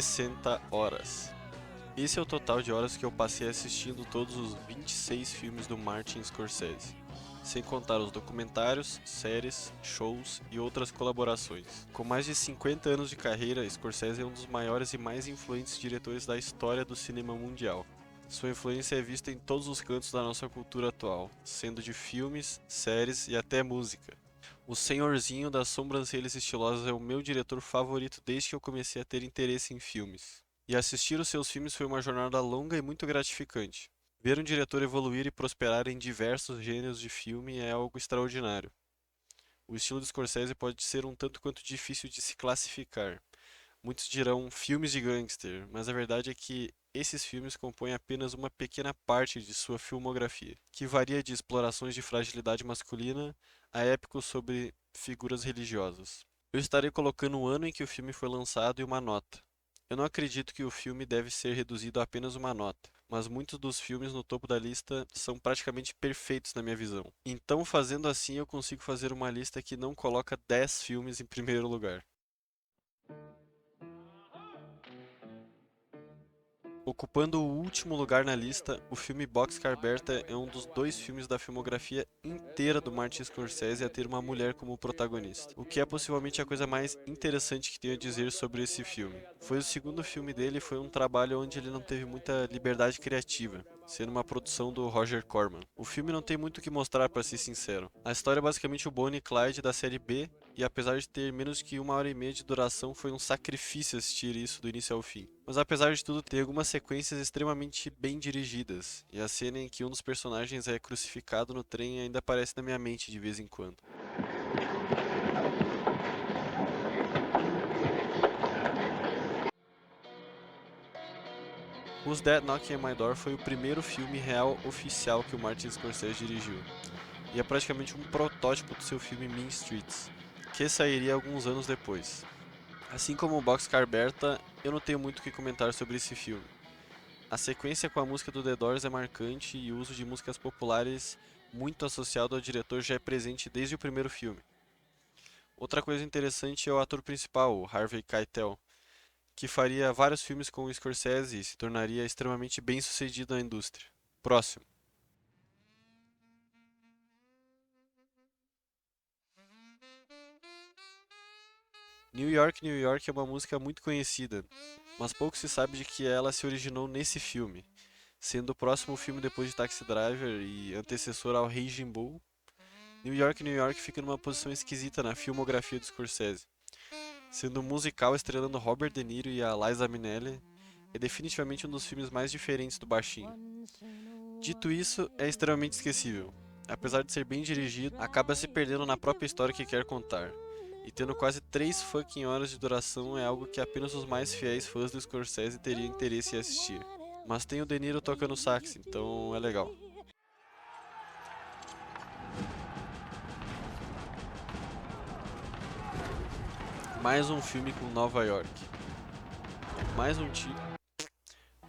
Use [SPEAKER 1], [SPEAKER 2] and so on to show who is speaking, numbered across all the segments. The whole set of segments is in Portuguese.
[SPEAKER 1] 60 horas. Esse é o total de horas que eu passei assistindo todos os 26 filmes do Martin Scorsese, sem contar os documentários, séries, shows e outras colaborações. Com mais de 50 anos de carreira, Scorsese é um dos maiores e mais influentes diretores da história do cinema mundial. Sua influência é vista em todos os cantos da nossa cultura atual, sendo de filmes, séries e até música. O Senhorzinho das Sobrancelhas Estilosas é o meu diretor favorito desde que eu comecei a ter interesse em filmes. E assistir os seus filmes foi uma jornada longa e muito gratificante. Ver um diretor evoluir e prosperar em diversos gêneros de filme é algo extraordinário. O estilo de Scorsese pode ser um tanto quanto difícil de se classificar. Muitos dirão filmes de gangster, mas a verdade é que esses filmes compõem apenas uma pequena parte de sua filmografia, que varia de explorações de fragilidade masculina a épicos sobre figuras religiosas. Eu estarei colocando o ano em que o filme foi lançado e uma nota. Eu não acredito que o filme deve ser reduzido a apenas uma nota, mas muitos dos filmes no topo da lista são praticamente perfeitos na minha visão. Então, fazendo assim, eu consigo fazer uma lista que não coloca 10 filmes em primeiro lugar. Ocupando o último lugar na lista, o filme Boxcar Bertha é um dos dois filmes da filmografia inteira do Martin Scorsese a ter uma mulher como protagonista, o que é possivelmente a coisa mais interessante que tenho a dizer sobre esse filme. Foi o segundo filme dele e foi um trabalho onde ele não teve muita liberdade criativa, sendo uma produção do Roger Corman. O filme não tem muito o que mostrar, para ser sincero. A história é basicamente o Bonnie e Clyde da série B, e apesar de ter menos que 1 hora e meia de duração, foi um sacrifício assistir isso do início ao fim. Mas apesar de tudo, tem algumas sequências extremamente bem dirigidas, e a cena em que um dos personagens é crucificado no trem ainda aparece na minha mente de vez em quando. Who's That Knocking on My Door foi o primeiro filme real oficial que o Martin Scorsese dirigiu, e é praticamente um protótipo do seu filme Mean Streets, que sairia alguns anos depois. Assim como o Boxcar Bertha, eu não tenho muito o que comentar sobre esse filme. A sequência com a música do The Doors é marcante e o uso de músicas populares muito associado ao diretor já é presente desde o primeiro filme. Outra coisa interessante é o ator principal, o Harvey Keitel, que faria vários filmes com o Scorsese e se tornaria extremamente bem sucedido na indústria. Próximo. New York, New York é uma música muito conhecida, mas pouco se sabe de que ela se originou nesse filme, sendo o próximo filme depois de Taxi Driver e antecessor ao Raging Bull. New York, New York fica numa posição esquisita na filmografia do Scorsese, sendo um musical estrelando Robert De Niro e a Liza Minnelli, é definitivamente um dos filmes mais diferentes do baixinho. Dito isso, é extremamente esquecível. Apesar de ser bem dirigido, acaba se perdendo na própria história que quer contar. E tendo quase 3 fucking horas de duração é algo que apenas os mais fiéis fãs do Scorsese teriam interesse em assistir. Mas tem o De Niro tocando sax, então é legal. Mais um filme com Nova York. Mais um, ti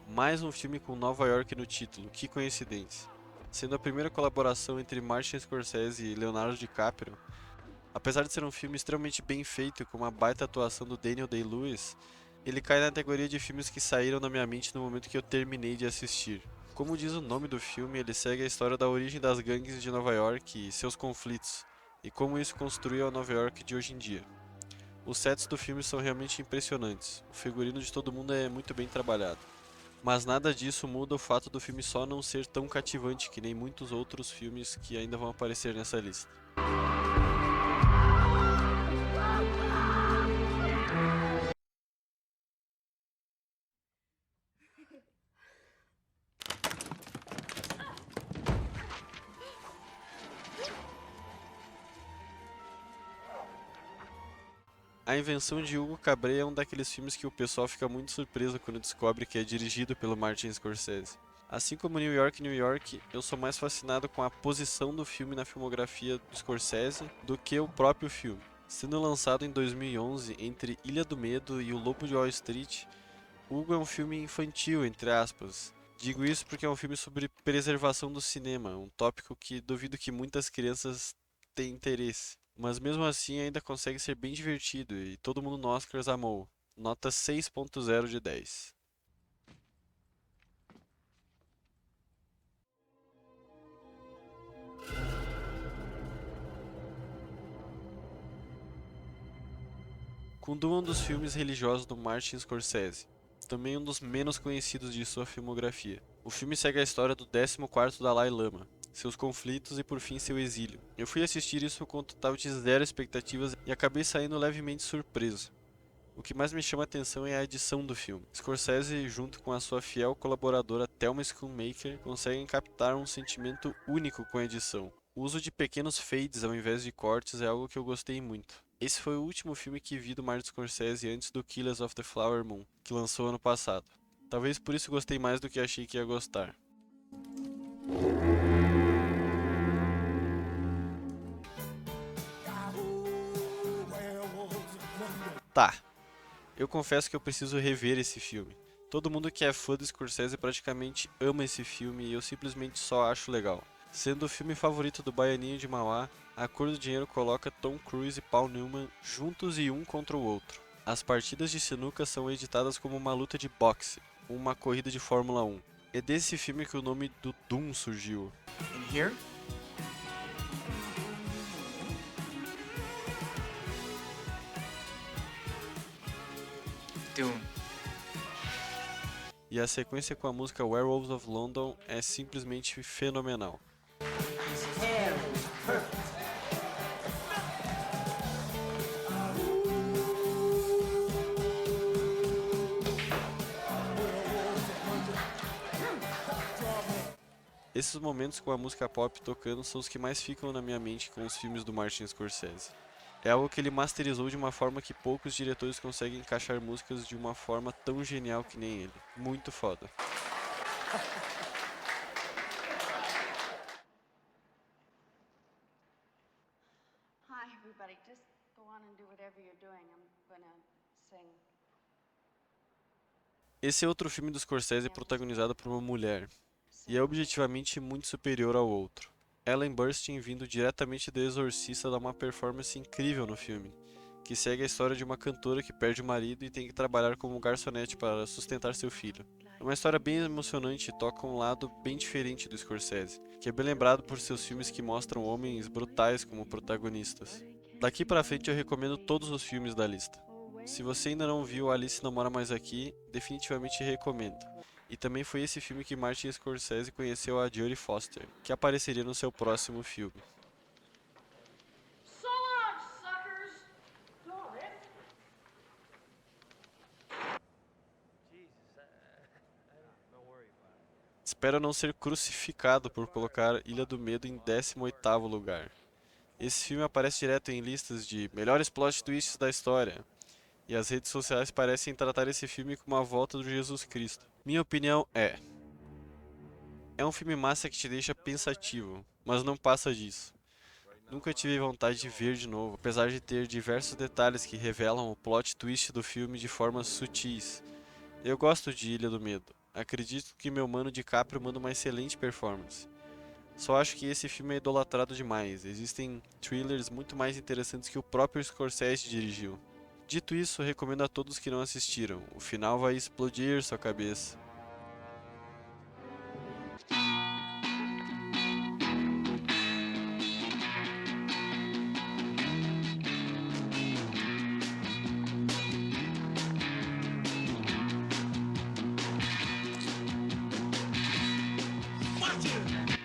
[SPEAKER 1] Mais um filme com Nova York no título, que coincidência. Sendo a primeira colaboração entre Martin Scorsese e Leonardo DiCaprio, apesar de ser um filme extremamente bem feito com uma baita atuação do Daniel Day-Lewis, ele cai na categoria de filmes que saíram da minha mente no momento que eu terminei de assistir. Como diz o nome do filme, ele segue a história da origem das gangues de Nova York e seus conflitos, e como isso construiu a Nova York de hoje em dia. Os sets do filme são realmente impressionantes, o figurino de todo mundo é muito bem trabalhado. Mas nada disso muda o fato do filme só não ser tão cativante que nem muitos outros filmes que ainda vão aparecer nessa lista. A Invenção de Hugo Cabret é um daqueles filmes que o pessoal fica muito surpreso quando descobre que é dirigido pelo Martin Scorsese. Assim como New York, New York, eu sou mais fascinado com a posição do filme na filmografia do Scorsese do que o próprio filme. Sendo lançado em 2011 entre Ilha do Medo e O Lobo de Wall Street, Hugo é um filme infantil, entre aspas. Digo isso porque é um filme sobre preservação do cinema, um tópico que duvido que muitas crianças tenham interesse. Mas mesmo assim ainda consegue ser bem divertido e todo mundo no Oscars amou. nota 6.0 de 10. Kundun é um dos filmes religiosos do Martin Scorsese, também um dos menos conhecidos de sua filmografia. O filme segue a história do 14º Dalai Lama, seus conflitos e por fim seu exílio. Eu fui assistir isso com um total de zero expectativas e acabei saindo levemente surpreso. O que mais me chama a atenção é a edição do filme. Scorsese, junto com a sua fiel colaboradora Thelma Schoonmaker, conseguem captar um sentimento único com a edição. O uso de pequenos fades ao invés de cortes é algo que eu gostei muito. Esse foi o último filme que vi do Martin Scorsese antes do Killers of the Flower Moon, que lançou ano passado. Talvez por isso gostei mais do que achei que ia gostar. Tá, eu confesso que eu preciso rever esse filme. Todo mundo que é fã do Scorsese praticamente ama esse filme e eu simplesmente só acho legal. Sendo o filme favorito do Baianinho de Mauá, A Cor do Dinheiro coloca Tom Cruise e Paul Newman juntos e um contra o outro. As partidas de sinuca são editadas como uma luta de boxe, uma corrida de Fórmula 1. É desse filme que o nome do Doom surgiu.
[SPEAKER 2] In here? Doom.
[SPEAKER 1] E a sequência com a música Werewolves of London é simplesmente fenomenal. Esses momentos com a música pop tocando são os que mais ficam na minha mente com os filmes do Martin Scorsese. É algo que ele masterizou de uma forma que poucos diretores conseguem encaixar músicas de uma forma tão genial que nem ele. Muito foda.
[SPEAKER 3] Hi, everybody. Just go on and do whatever you're doing. I'm gonna sing.
[SPEAKER 1] Esse é outro filme do Scorsese protagonizado por uma mulher, e é objetivamente muito superior ao outro. Ellen Burstyn, vindo diretamente do Exorcista, dá uma performance incrível no filme, que segue a história de uma cantora que perde o marido e tem que trabalhar como garçonete para sustentar seu filho. É uma história bem emocionante e toca um lado bem diferente do Scorsese, que é bem lembrado por seus filmes que mostram homens brutais como protagonistas. Daqui pra frente eu recomendo todos os filmes da lista. Se você ainda não viu Alice Não Mora Mais Aqui, definitivamente recomendo. E também foi esse filme que Martin Scorsese conheceu a Jodie Foster, que apareceria no seu próximo filme.
[SPEAKER 3] So long, suckers! Doris?
[SPEAKER 1] Espero não ser crucificado por colocar Ilha do Medo em 18º lugar. Esse filme aparece direto em listas de melhores plot twists da história, e as redes sociais parecem tratar esse filme como a volta do Jesus Cristo. Minha opinião é um filme massa que te deixa pensativo, mas não passa disso. Nunca tive vontade de ver de novo, apesar de ter diversos detalhes que revelam o plot twist do filme de formas sutis. Eu gosto de Ilha do Medo. Acredito que meu mano DiCaprio manda uma excelente performance. Só acho que esse filme é idolatrado demais. Existem thrillers muito mais interessantes que o próprio Scorsese dirigiu. Dito isso, recomendo a todos que não assistiram. O final vai explodir sua cabeça.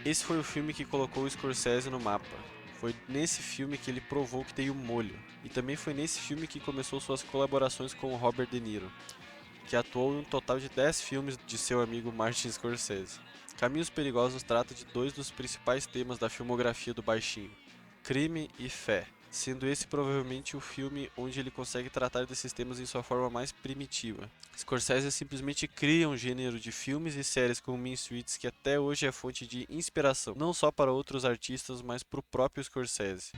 [SPEAKER 1] Esse foi o filme que colocou o Scorsese no mapa. Foi nesse filme que ele provou que tem o molho. E também foi nesse filme que começou suas colaborações com o Robert De Niro, que atuou em um total de 10 filmes de seu amigo Martin Scorsese. Caminhos Perigosos trata de dois dos principais temas da filmografia do baixinho, crime e fé, sendo esse provavelmente o filme onde ele consegue tratar desses temas em sua forma mais primitiva. Scorsese simplesmente cria um gênero de filmes e séries como Mean Streets que até hoje é fonte de inspiração, não só para outros artistas, mas para o próprio Scorsese.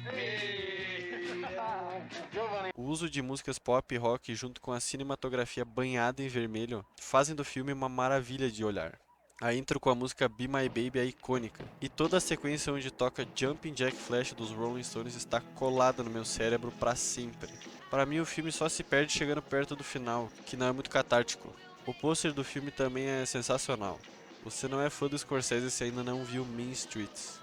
[SPEAKER 1] O uso de músicas pop e rock junto com a cinematografia banhada em vermelho fazem do filme uma maravilha de olhar. A intro com a música Be My Baby é icônica, e toda a sequência onde toca Jumpin' Jack Flash dos Rolling Stones está colada no meu cérebro para sempre. Para mim o filme só se perde chegando perto do final, que não é muito catártico. O pôster do filme também é sensacional. Você não é fã do Scorsese se ainda não viu Mean Streets.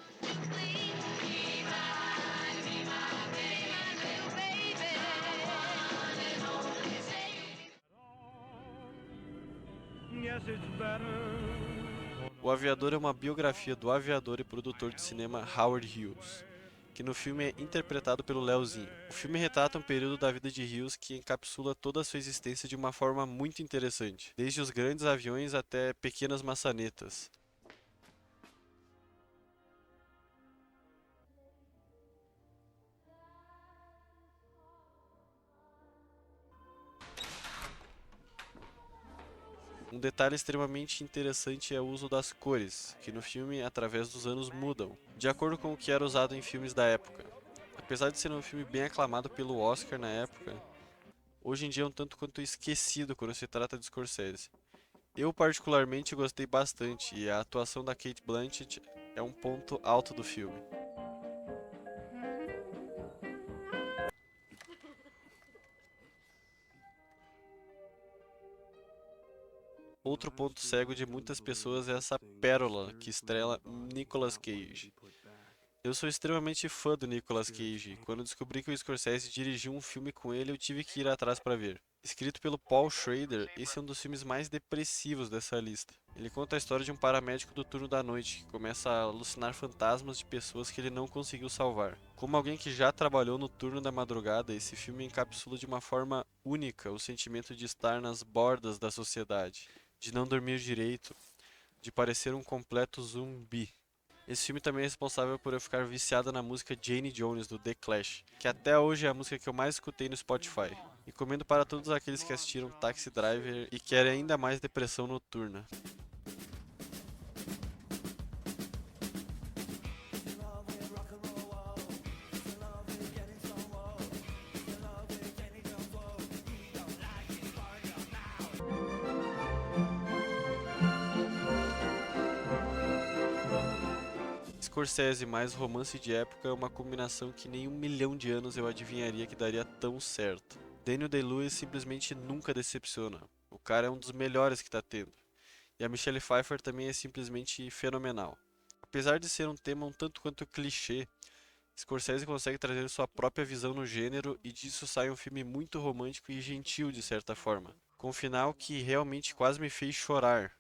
[SPEAKER 1] O Aviador é uma biografia do aviador e produtor de cinema Howard Hughes, que no filme é interpretado pelo Leozinho. O filme retrata um período da vida de Hughes que encapsula toda a sua existência de uma forma muito interessante, desde os grandes aviões até pequenas maçanetas. Um detalhe extremamente interessante é o uso das cores, que no filme, através dos anos, mudam, de acordo com o que era usado em filmes da época. Apesar de ser um filme bem aclamado pelo Oscar na época, hoje em dia é um tanto quanto esquecido quando se trata de Scorsese. Eu particularmente gostei bastante e a atuação da Cate Blanchett é um ponto alto do filme. Outro ponto cego de muitas pessoas é essa pérola que estrela Nicolas Cage. Eu sou extremamente fã do Nicolas Cage. Quando descobri que o Scorsese dirigiu um filme com ele, eu tive que ir atrás para ver. Escrito pelo Paul Schrader, esse é um dos filmes mais depressivos dessa lista. Ele conta a história de um paramédico do turno da noite que começa a alucinar fantasmas de pessoas que ele não conseguiu salvar. Como alguém que já trabalhou no turno da madrugada, esse filme encapsula de uma forma única o sentimento de estar nas bordas da sociedade, de não dormir direito, de parecer um completo zumbi. Esse filme também é responsável por eu ficar viciado na música Jane Jones do The Clash, que até hoje é a música que eu mais escutei no Spotify. Recomendo para todos aqueles que assistiram Taxi Driver e querem ainda mais depressão noturna. Scorsese mais romance de época é uma combinação que nem 1 milhão de anos eu adivinharia que daria tão certo. Daniel Day-Lewis simplesmente nunca decepciona. O cara é um dos melhores que tá tendo. E a Michelle Pfeiffer também é simplesmente fenomenal. Apesar de ser um tema um tanto quanto clichê, Scorsese consegue trazer sua própria visão no gênero e disso sai um filme muito romântico e gentil de certa forma, com um final que realmente quase me fez chorar.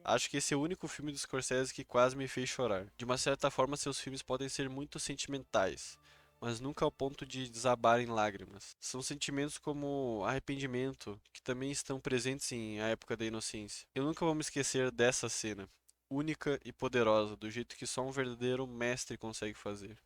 [SPEAKER 1] Acho que esse é o único filme do Scorsese que quase me fez chorar. De uma certa forma, seus filmes podem ser muito sentimentais, mas nunca ao ponto de desabar em lágrimas. São sentimentos como arrependimento, que também estão presentes em A Época da Inocência. Eu nunca vou me esquecer dessa cena, única e poderosa, do jeito que só um verdadeiro mestre consegue fazer.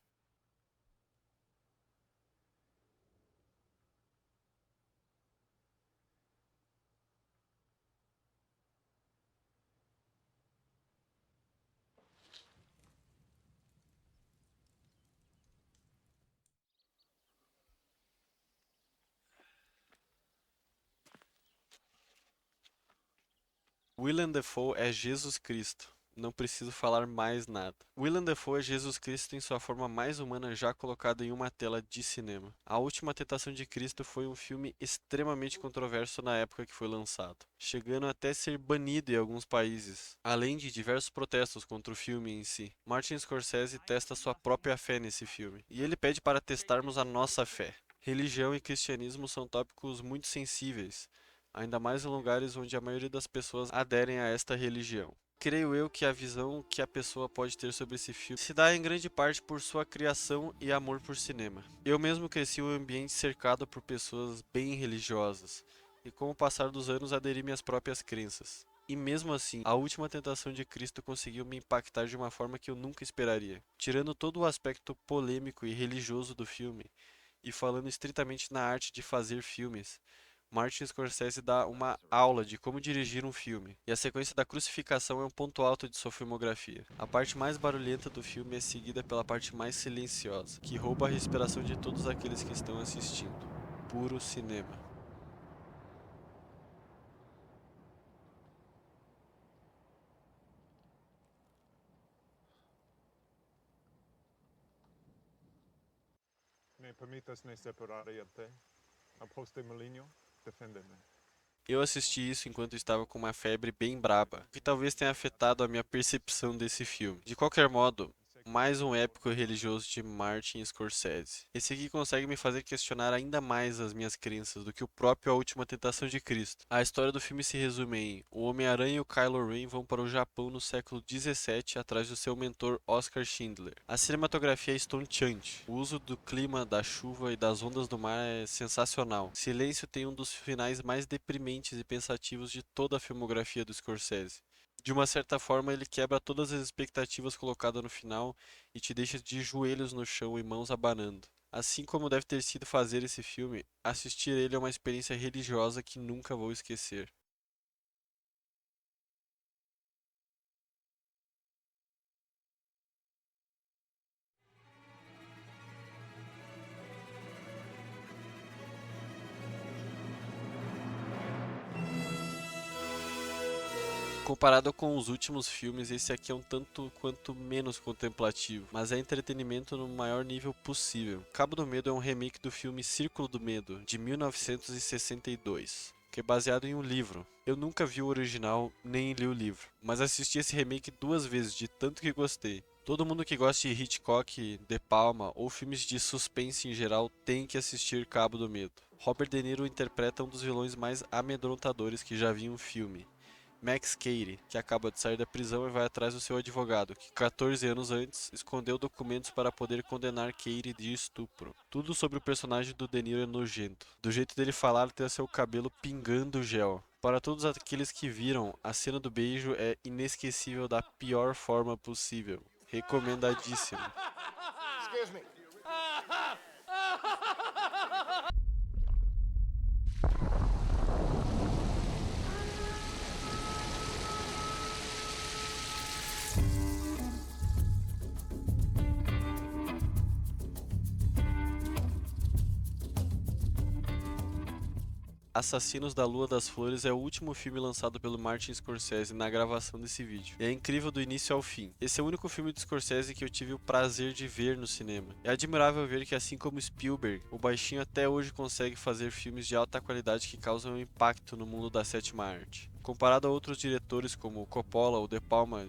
[SPEAKER 1] Willem Dafoe é Jesus Cristo. Não preciso falar mais nada. Willem Dafoe é Jesus Cristo em sua forma mais humana já colocada em uma tela de cinema. A Última Tentação de Cristo foi um filme extremamente controverso na época que foi lançado, chegando até ser banido em alguns países, além de diversos protestos contra o filme em si. Martin Scorsese testa sua própria fé nesse filme, e ele pede para testarmos a nossa fé. Religião e cristianismo são tópicos muito sensíveis, ainda mais em lugares onde a maioria das pessoas aderem a esta religião. Creio eu que a visão que a pessoa pode ter sobre esse filme se dá em grande parte por sua criação e amor por cinema. Eu mesmo cresci em um ambiente cercado por pessoas bem religiosas, e com o passar dos anos aderi minhas próprias crenças. E mesmo assim, a Última Tentação de Cristo conseguiu me impactar de uma forma que eu nunca esperaria. Tirando todo o aspecto polêmico e religioso do filme, e falando estritamente na arte de fazer filmes, Martin Scorsese dá uma aula de como dirigir um filme, e a sequência da crucificação é um ponto alto de sua filmografia. A parte mais barulhenta do filme é seguida pela parte mais silenciosa, que rouba a respiração de todos aqueles que estão assistindo. Puro cinema.
[SPEAKER 2] Me permitas me separar de ti. após o milênio, defende-me.
[SPEAKER 1] Eu assisti isso enquanto estava com uma febre bem braba, o que talvez tenha afetado a minha percepção desse filme. De qualquer modo, mais um épico religioso de Martin Scorsese. Esse aqui consegue me fazer questionar ainda mais as minhas crenças do que o próprio A Última Tentação de Cristo. A história do filme se resume em: o Homem-Aranha e o Kylo Ren vão para o Japão no século XVII atrás do seu mentor Oskar Schindler. A cinematografia é estonteante. O uso do clima, da chuva e das ondas do mar é sensacional. Silêncio tem um dos finais mais deprimentes e pensativos de toda a filmografia do Scorsese. De uma certa forma, ele quebra todas as expectativas colocadas no final e te deixa de joelhos no chão e mãos abanando. Assim como deve ter sido fazer esse filme, assistir ele é uma experiência religiosa que nunca vou esquecer. Comparado com os últimos filmes, esse aqui é um tanto quanto menos contemplativo, mas é entretenimento no maior nível possível. Cabo do Medo é um remake do filme Círculo do Medo, de 1962, que é baseado em um livro. Eu nunca vi o original, nem li o livro, mas assisti esse remake 2 vezes, de tanto que gostei. Todo mundo que gosta de Hitchcock, De Palma ou filmes de suspense em geral tem que assistir Cabo do Medo. Robert De Niro interpreta um dos vilões mais amedrontadores que já vi em um filme. Max Cady, que acaba de sair da prisão e vai atrás do seu advogado, que 14 anos antes escondeu documentos para poder condenar Cady de estupro. Tudo sobre o personagem do De Niro é nojento, do jeito dele falar até seu cabelo pingando gel. Para todos aqueles que viram, a cena do beijo é inesquecível da pior forma possível. Recomendadíssimo.
[SPEAKER 4] Excuse me.
[SPEAKER 1] Assassinos da Lua das Flores é o último filme lançado pelo Martin Scorsese na gravação desse vídeo. E é incrível do início ao fim. Esse é o único filme de Scorsese que eu tive o prazer de ver no cinema. É admirável ver que, assim como Spielberg, o baixinho até hoje consegue fazer filmes de alta qualidade que causam um impacto no mundo da sétima arte. Comparado a outros diretores como Coppola ou De Palma,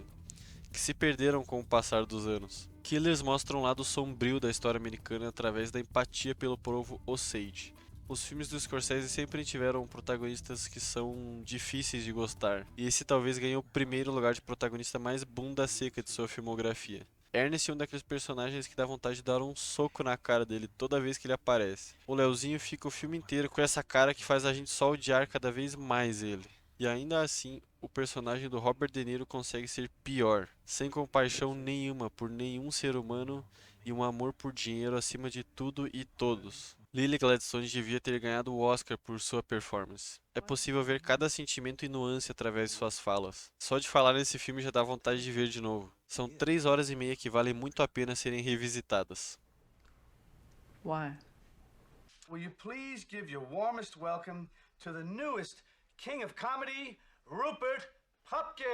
[SPEAKER 1] que se perderam com o passar dos anos. Killers mostra um lado sombrio da história americana através da empatia pelo povo Osage. Os filmes do Scorsese sempre tiveram protagonistas que são difíceis de gostar, e esse talvez ganhou o primeiro lugar de protagonista mais bunda seca de sua filmografia. Ernest é um daqueles personagens que dá vontade de dar um soco na cara dele toda vez que ele aparece. O Leozinho fica o filme inteiro com essa cara que faz a gente só odiar cada vez mais ele. E ainda assim, o personagem do Robert De Niro consegue ser pior, sem compaixão nenhuma por nenhum ser humano e um amor por dinheiro acima de tudo e todos. Lily Gladstone devia ter ganhado o Oscar por sua performance. É possível ver cada sentimento e nuance através de suas falas. Só de falar nesse filme já dá vontade de ver de novo. São 3 horas e meia que valem muito a pena serem revisitadas.
[SPEAKER 5] Why?
[SPEAKER 4] Will you please give your warmest welcome to the newest king of comedy, Rupert Pupkin?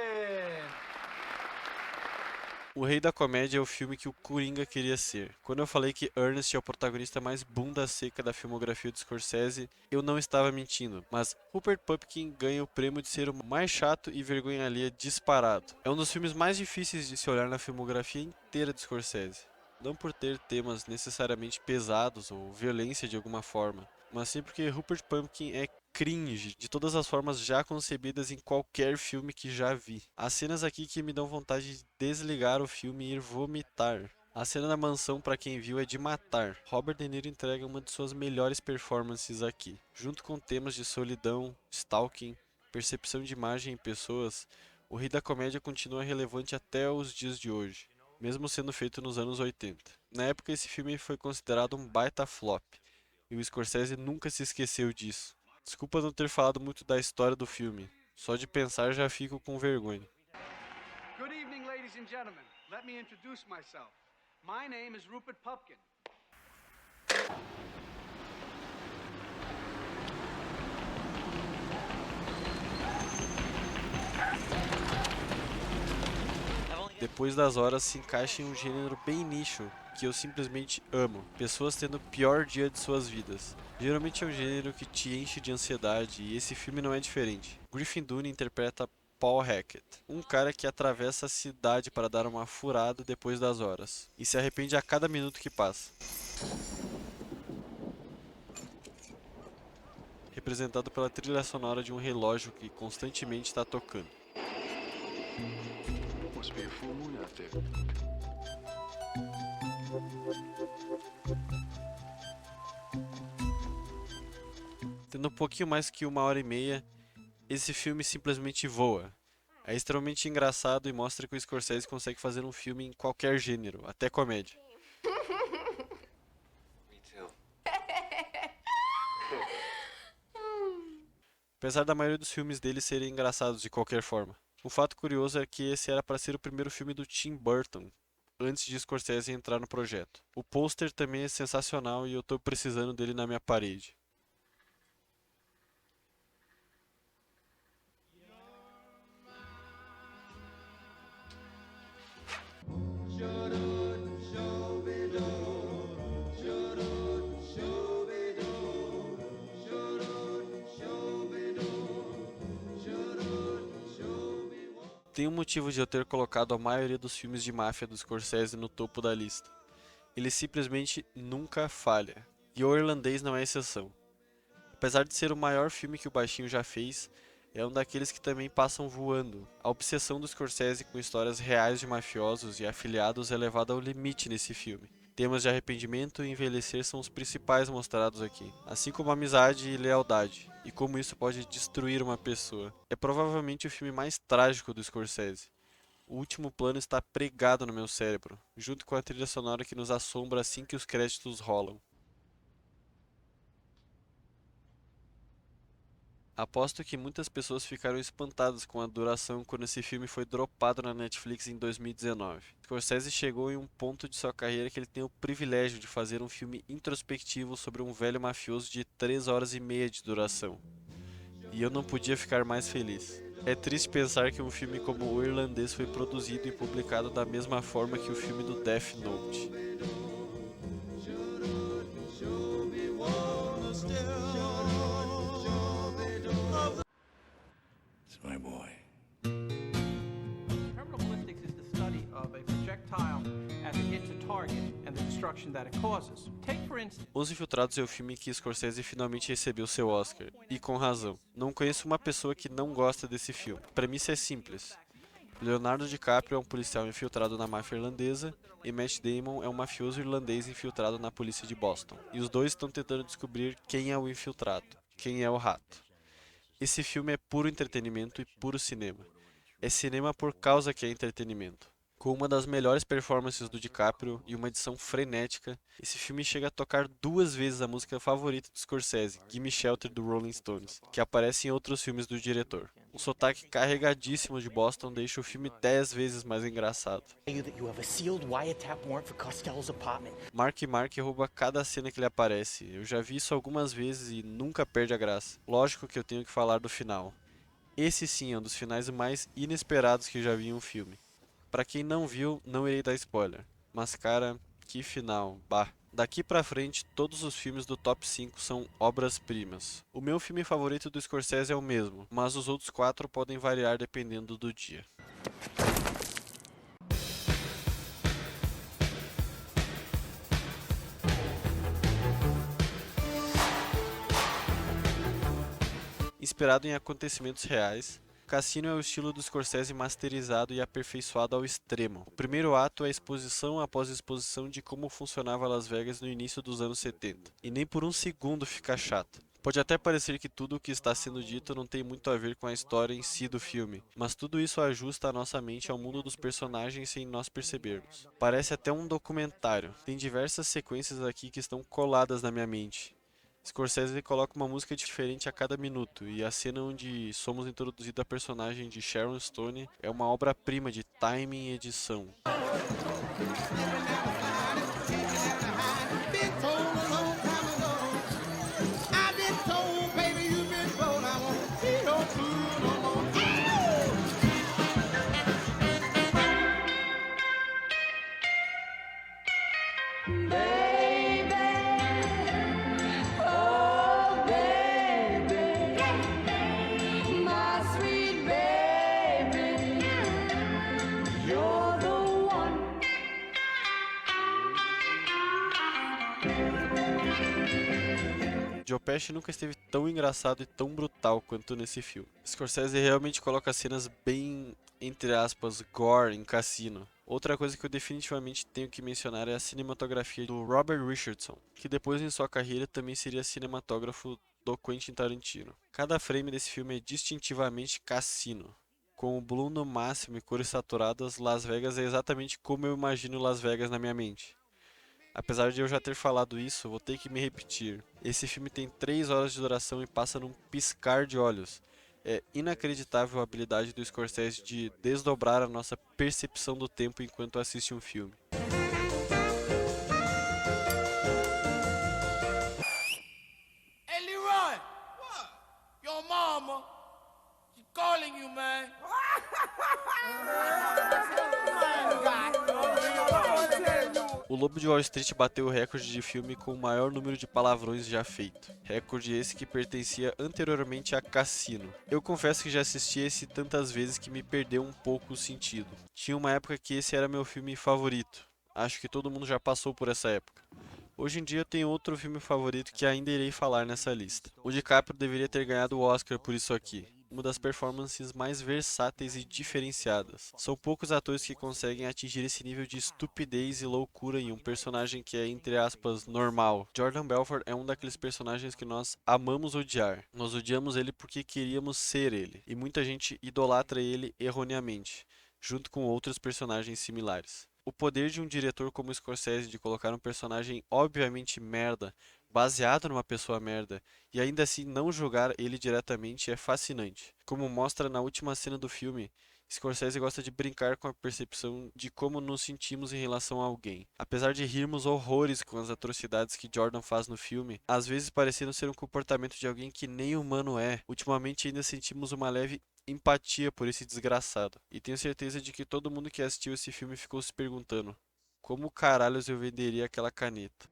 [SPEAKER 1] O Rei da Comédia é o filme que o Coringa queria ser. Quando eu falei que Ernest é o protagonista mais bunda seca da filmografia de Scorsese, eu não estava mentindo, mas Rupert Pupkin ganha o prêmio de ser o mais chato e vergonha alheia disparado. É um dos filmes mais difíceis de se olhar na filmografia inteira de Scorsese. Não por ter temas necessariamente pesados ou violência de alguma forma, mas sim porque Rupert Pupkin é cringe de todas as formas já concebidas em qualquer filme que já vi. Há cenas aqui que me dão vontade de desligar o filme e ir vomitar. A cena da mansão, para quem viu, é de matar. Robert De Niro entrega uma de suas melhores performances aqui. Junto com temas de solidão, stalking, percepção de imagem em pessoas, o Rei da Comédia continua relevante até os dias de hoje, mesmo sendo feito nos anos 80. Na época, esse filme foi considerado um baita flop, e o Scorsese nunca se esqueceu disso. Desculpa não ter falado muito da história do filme. Só de pensar já fico com vergonha.
[SPEAKER 6] Good evening, ladies and gentlemen. Let me introduce myself. My name is Rupert Pupkin.
[SPEAKER 1] Depois das horas se encaixa em um gênero bem nicho, que eu simplesmente amo, pessoas tendo o pior dia de suas vidas. Geralmente é um gênero que te enche de ansiedade e esse filme não é diferente. Griffin Dunne interpreta Paul Hackett, um cara que atravessa a cidade para dar uma furada depois das horas, e se arrepende a cada minuto que passa. Representado pela trilha sonora de um relógio que constantemente está tocando.
[SPEAKER 7] Must be a full moon out there.
[SPEAKER 1] Tendo um pouquinho mais que 1h30, esse filme simplesmente voa. É extremamente engraçado e mostra que o Scorsese consegue fazer um filme em qualquer gênero, até comédia.
[SPEAKER 7] Me too.
[SPEAKER 1] Apesar da maioria dos filmes dele serem engraçados de qualquer forma. O fato curioso é que esse era para ser o primeiro filme do Tim Burton, antes de Scorsese entrar no projeto. O pôster também é sensacional e eu tô precisando dele na minha parede. Tem um motivo de eu ter colocado a maioria dos filmes de máfia do Scorsese no topo da lista. Ele simplesmente nunca falha. E O Irlandês não é exceção. Apesar de ser o maior filme que o baixinho já fez, é um daqueles que também passam voando. A obsessão do Scorsese com histórias reais de mafiosos e afiliados é levada ao limite nesse filme. Temas de arrependimento e envelhecer são os principais mostrados aqui, assim como amizade e lealdade, e como isso pode destruir uma pessoa. É provavelmente o filme mais trágico do Scorsese. O último plano está pregado no meu cérebro, junto com a trilha sonora que nos assombra assim que os créditos rolam. Aposto que muitas pessoas ficaram espantadas com a duração quando esse filme foi dropado na Netflix em 2019. Scorsese chegou em um ponto de sua carreira que ele tem o privilégio de fazer um filme introspectivo sobre um velho mafioso de 3h30 de duração. E eu não podia ficar mais feliz. É triste pensar que um filme como O Irlandês foi produzido e publicado da mesma forma que o filme do Death Note.
[SPEAKER 8] My boy.
[SPEAKER 9] Terminal ballistics is the study of a projectile as it hits a target and the destruction that it causes. Take, for instance,
[SPEAKER 1] Os Infiltrados é o filme que Scorsese finalmente recebeu seu Oscar, e com razão. Não conheço uma pessoa que não gosta desse filme. A premissa é simples. Leonardo DiCaprio é um policial infiltrado na máfia irlandesa, e Matt Damon é um mafioso irlandês infiltrado na polícia de Boston. E os dois estão tentando descobrir quem é o infiltrado, quem é o rato. Esse filme é puro entretenimento e puro cinema. É cinema por causa que é entretenimento. Com uma das melhores performances do DiCaprio e uma edição frenética, esse filme chega a tocar 2 vezes a música favorita do Scorsese, Gimme Shelter do Rolling Stones, que aparece em outros filmes do diretor. Um sotaque carregadíssimo de Boston deixa o filme 10 vezes mais engraçado. Mark rouba cada cena que ele aparece. Eu já vi isso algumas vezes e nunca perde a graça. Lógico que eu tenho que falar do final. Esse sim é um dos finais mais inesperados que eu já vi em um filme. Pra quem não viu, não irei dar spoiler. Mas cara, que final, bah. Daqui pra frente, todos os filmes do top 5 são obras-primas. O meu filme favorito do Scorsese é o mesmo, mas os outros 4 podem variar dependendo do dia. Inspirado em acontecimentos reais, Cassino é o estilo do Scorsese masterizado e aperfeiçoado ao extremo. O primeiro ato é exposição após exposição de como funcionava Las Vegas no início dos anos 70. E nem por um segundo fica chato. Pode até parecer que tudo o que está sendo dito não tem muito a ver com a história em si do filme, mas tudo isso ajusta a nossa mente ao mundo dos personagens sem nós percebermos. Parece até um documentário. Tem diversas sequências aqui que estão coladas na minha mente. Scorsese coloca uma música diferente a cada minuto, e a cena onde somos introduzidos à personagem de Sharon Stone é uma obra-prima de timing e edição. Joe Pesci nunca esteve tão engraçado e tão brutal quanto nesse filme. Scorsese realmente coloca cenas bem, entre aspas, gore em Cassino. Outra coisa que eu definitivamente tenho que mencionar é a cinematografia do Robert Richardson, que depois em sua carreira também seria cinematógrafo do Quentin Tarantino. Cada frame desse filme é distintivamente Cassino. Com o bloom no máximo e cores saturadas, Las Vegas é exatamente como eu imagino Las Vegas na minha mente. Apesar de eu já ter falado isso, vou ter que me repetir. Esse filme tem 3 horas de duração e passa num piscar de olhos. É inacreditável a habilidade do Scorsese de desdobrar a nossa percepção do tempo enquanto assiste um filme.
[SPEAKER 8] Hey, Leroy! What? Your mama, she's calling you, man.
[SPEAKER 1] O Lobo de Wall Street bateu o recorde de filme com o maior número de palavrões já feito. Recorde esse que pertencia anteriormente a Cassino. Eu confesso que já assisti esse tantas vezes que me perdeu um pouco o sentido. Tinha uma época que esse era meu filme favorito. Acho que todo mundo já passou por essa época. Hoje em dia eu tenho outro filme favorito que ainda irei falar nessa lista. O DiCaprio deveria ter ganhado o Oscar por isso aqui. Uma das performances mais versáteis e diferenciadas. São poucos atores que conseguem atingir esse nível de estupidez e loucura em um personagem que é, entre aspas, normal. Jordan Belfort é um daqueles personagens que nós amamos odiar. Nós odiamos ele porque queríamos ser ele. E muita gente idolatra ele erroneamente, junto com outros personagens similares. O poder de um diretor como Scorsese de colocar um personagem obviamente merda, baseado numa pessoa merda, e ainda assim não julgar ele diretamente é fascinante. Como mostra na última cena do filme, Scorsese gosta de brincar com a percepção de como nos sentimos em relação a alguém. Apesar de rirmos horrores com as atrocidades que Jordan faz no filme, às vezes parecendo ser um comportamento de alguém que nem humano é, ultimamente ainda sentimos uma leve empatia por esse desgraçado. E tenho certeza de que todo mundo que assistiu esse filme ficou se perguntando: como caralhos eu venderia aquela caneta?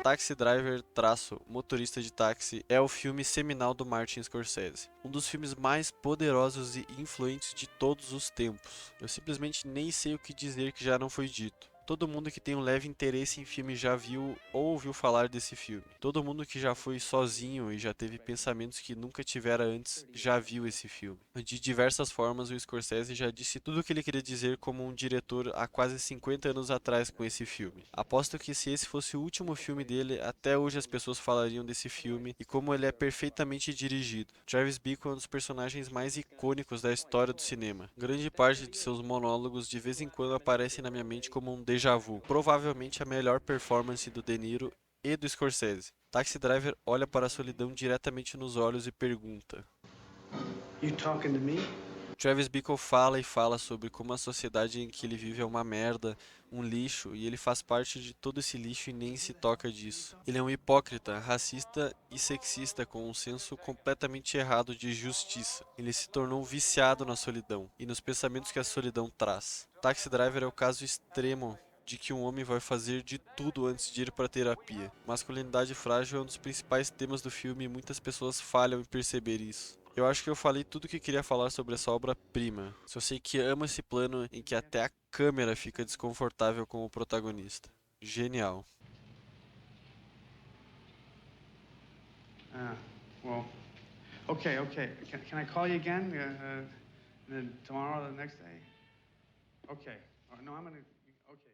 [SPEAKER 1] Taxi Driver - Motorista de Táxi é o filme seminal do Martin Scorsese. Um dos filmes mais poderosos e influentes de todos os tempos. Eu simplesmente nem sei o que dizer que já não foi dito. Todo mundo que tem um leve interesse em filme já viu ou ouviu falar desse filme. Todo mundo que já foi sozinho e já teve pensamentos que nunca tivera antes já viu esse filme. De diversas formas, o Scorsese já disse tudo o que ele queria dizer como um diretor há quase 50 anos atrás com esse filme. Aposto que se esse fosse o último filme dele, até hoje as pessoas falariam desse filme e como ele é perfeitamente dirigido. Travis Bickle é um dos personagens mais icônicos da história do cinema. Grande parte de seus monólogos de vez em quando aparecem na minha mente como um déjà vu. Provavelmente a melhor performance do De Niro e do Scorsese. Taxi Driver olha para a solidão diretamente nos olhos e pergunta:
[SPEAKER 6] You talking to me?
[SPEAKER 1] Travis Bickle fala e fala sobre como a sociedade em que ele vive é uma merda, um lixo, e ele faz parte de todo esse lixo e nem se toca disso. Ele é um hipócrita, racista e sexista com um senso completamente errado de justiça. Ele se tornou viciado na solidão e nos pensamentos que a solidão traz. Taxi Driver é o caso extremo de que um homem vai fazer de tudo antes de ir para terapia. Masculinidade frágil é um dos principais temas do filme e muitas pessoas falham em perceber isso. Eu acho que eu falei tudo o que queria falar sobre essa obra-prima. Só sei que amo esse plano em que até a câmera fica desconfortável com o protagonista. Genial.
[SPEAKER 6] Well, okay. Can I call you again? Then tomorrow or the next day? Okay. No, I'm gonna. Okay.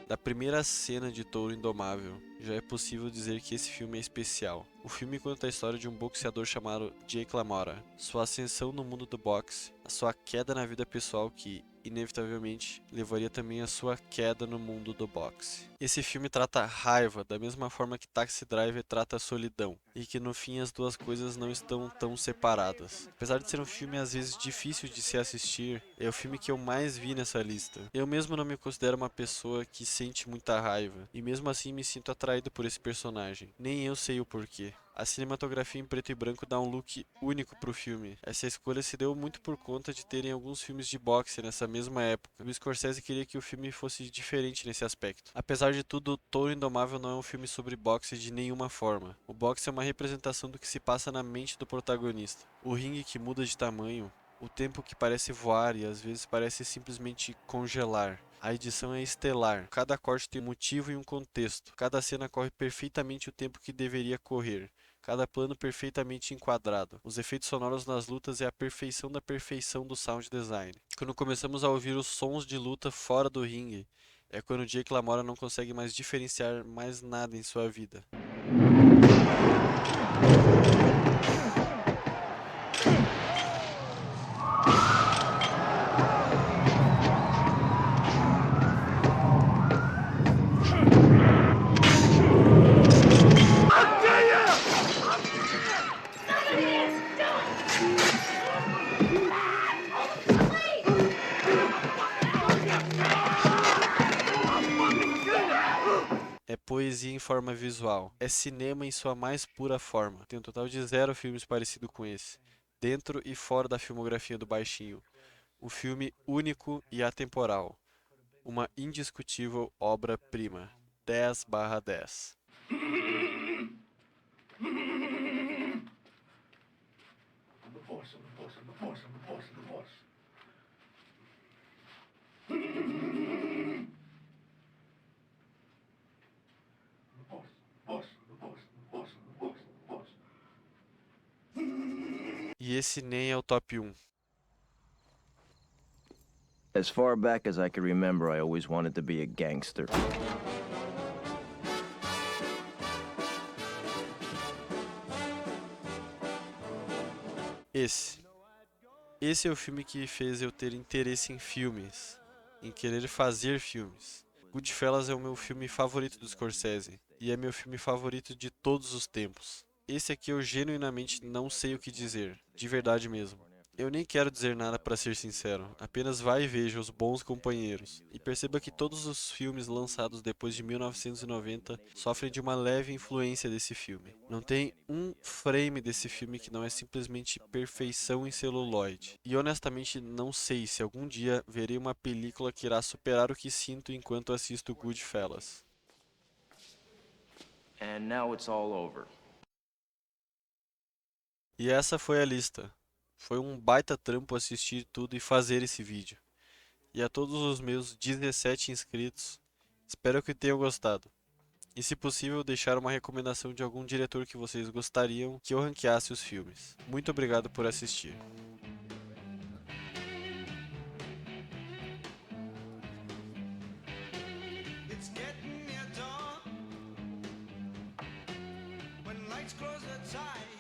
[SPEAKER 1] Da primeira cena de Touro Indomável, já é possível dizer que esse filme é especial. O filme conta a história de um boxeador chamado Jake LaMotta, sua ascensão no mundo do boxe, a sua queda na vida pessoal que, inevitavelmente, levaria também à sua queda no mundo do boxe. Esse filme trata a raiva da mesma forma que Taxi Driver trata a solidão, e que no fim as duas coisas não estão tão separadas. Apesar de ser um filme às vezes difícil de se assistir, é o filme que eu mais vi nessa lista. Eu mesmo não me considero uma pessoa que sente muita raiva, e mesmo assim me sinto atraído por esse personagem. Nem eu sei o porquê. A cinematografia em preto e branco dá um look único pro filme. Essa escolha se deu muito por conta de terem alguns filmes de boxe nessa mesma época. O Scorsese queria que o filme fosse diferente nesse aspecto. Apesar de tudo, Touro Indomável não é um filme sobre boxe de nenhuma forma. O boxe é uma representação do que se passa na mente do protagonista. O ringue que muda de tamanho, o tempo que parece voar e às vezes parece simplesmente congelar. A edição é estelar. Cada corte tem um motivo e um contexto. Cada cena corre perfeitamente o tempo que deveria correr. Cada plano perfeitamente enquadrado. Os efeitos sonoros nas lutas é a perfeição da perfeição do sound design. Quando começamos a ouvir os sons de luta fora do ringue, é quando Jake LaMotta não consegue mais diferenciar mais nada em sua vida. É poesia em forma visual. É cinema em sua mais pura forma. Tem um total de 0 filmes parecidos com esse, dentro e fora da filmografia do baixinho. Um filme único e atemporal. Uma indiscutível obra-prima. 10/10. E esse nem é o top 1.
[SPEAKER 10] As far back as I can remember, I always wanted to be a gangster.
[SPEAKER 1] Esse é o filme que fez eu ter interesse em filmes, em querer fazer filmes. Goodfellas é o meu filme favorito do Scorsese, e é meu filme favorito de todos os tempos. Esse aqui eu genuinamente não sei o que dizer, de verdade mesmo. Eu nem quero dizer nada para ser sincero, apenas vá e veja Os Bons Companheiros, e perceba que todos os filmes lançados depois de 1990 sofrem de uma leve influência desse filme. Não tem um frame desse filme que não é simplesmente perfeição em celuloide. E honestamente não sei se algum dia verei uma película que irá superar o que sinto enquanto assisto Goodfellas.
[SPEAKER 10] And now it's all over.
[SPEAKER 1] E essa foi a lista. Foi um baita trampo assistir tudo e fazer esse vídeo. E a todos os meus 17 inscritos, espero que tenham gostado. E se possível, deixar uma recomendação de algum diretor que vocês gostariam que eu ranqueasse os filmes. Muito obrigado por assistir.
[SPEAKER 8] It's getting near dawn when lights close the tie.